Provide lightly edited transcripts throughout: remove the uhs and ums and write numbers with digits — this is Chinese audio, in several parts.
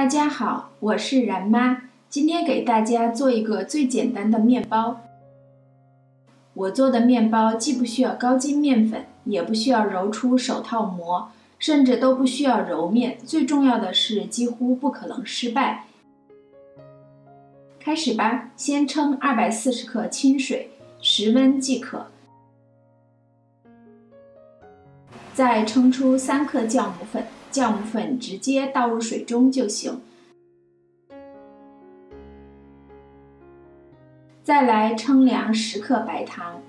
大家好，我是然妈，今天给大家做一个最简单的面包。我做的面包既不需要高筋面粉，也不需要揉出手套膜，甚至都不需要揉面，最重要的是几乎不可能失败。开始吧，先称240克清水，室温即可。再称出3克酵母粉，酵母粉直接倒入水中就行。再来称量10克白糖，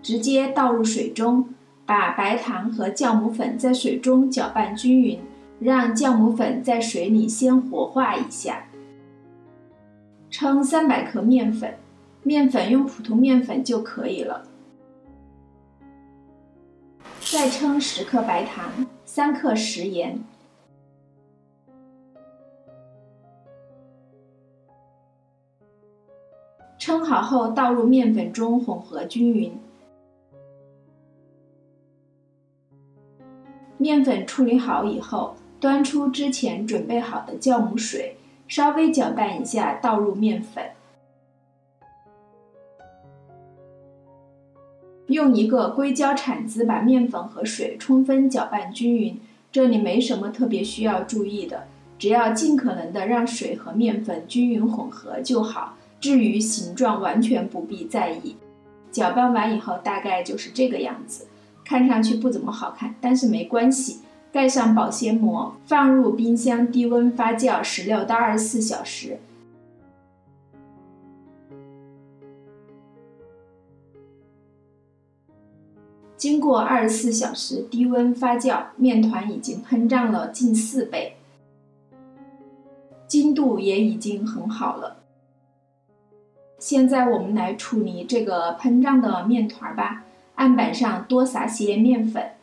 直接倒入水中，把白糖和酵母粉在水中搅拌均匀，让酵母粉在水里先活化一下。称300克面粉，面粉用普通面粉就可以了。再称10克白糖，3克食盐。称好后倒入面粉中混合均匀。面粉处理好以后，端出之前准备好的酵母水，稍微搅拌一下，倒入面粉。用一个硅胶铲子把面粉和水充分搅拌均匀，这里没什么特别需要注意的，只要尽可能的让水和面粉均匀混合就好。至于形状完全不必在意。搅拌完以后大概就是这个样子，看上去不怎么好看，但是没关系。盖上保鲜膜，放入冰箱低温发酵16到24小时。经过24小时低温发酵，面团已经膨胀了近4倍，筋度也已经很好了。现在我们来处理这个膨胀的面团吧。案板上多撒些面粉，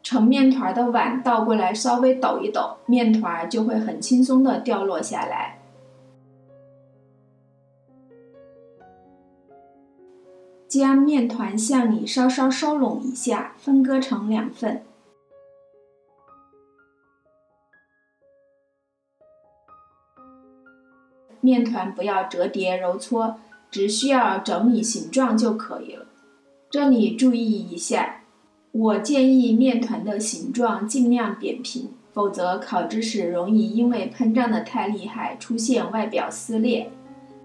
盛面团的碗倒过来稍微抖一抖，面团就会很轻松地掉落下来。将面团向里稍稍收拢一下，分割成2份。面团不要折叠揉搓，只需要整理形状就可以了。这里注意一下，我建议面团的形状尽量扁平，否则烤制时容易因为膨胀的太厉害出现外表撕裂。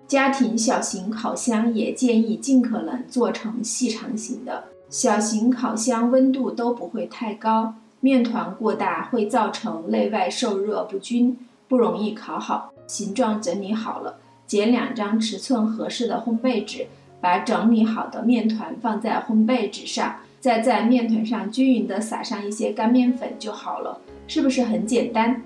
家庭小型烤箱也建议尽可能做成细长型的，小型烤箱温度都不会太高，面团过大会造成内外受热不均，不容易烤好。形状整理好了，剪2张尺寸合适的烘焙纸，把整理好的面团放在烘焙纸上，再在面团上均匀地撒上一些干面粉就好了，是不是很简单？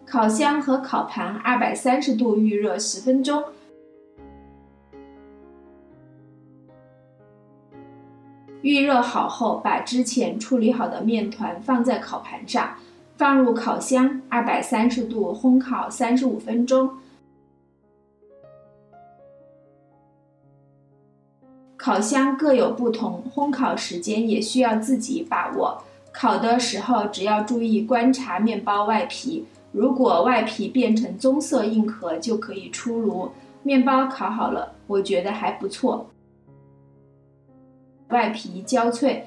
烤箱和烤盘230度预热10分钟。预热好后，把之前处理好的面团放在烤盘上，放入烤箱230度烘烤35分钟。烤箱各有不同，烘烤时间也需要自己把握。烤的时候只要注意观察面包外皮，如果外皮变成棕色硬壳，就可以出炉。面包烤好了，我觉得还不错。外皮焦脆，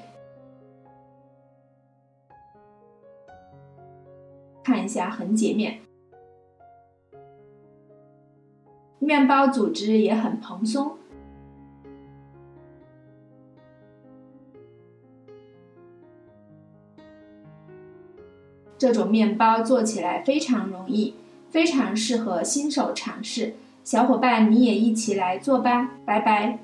看一下横截面，面包组织也很蓬松。这种面包做起来非常容易，非常适合新手尝试。小伙伴，你也一起来做吧，拜拜。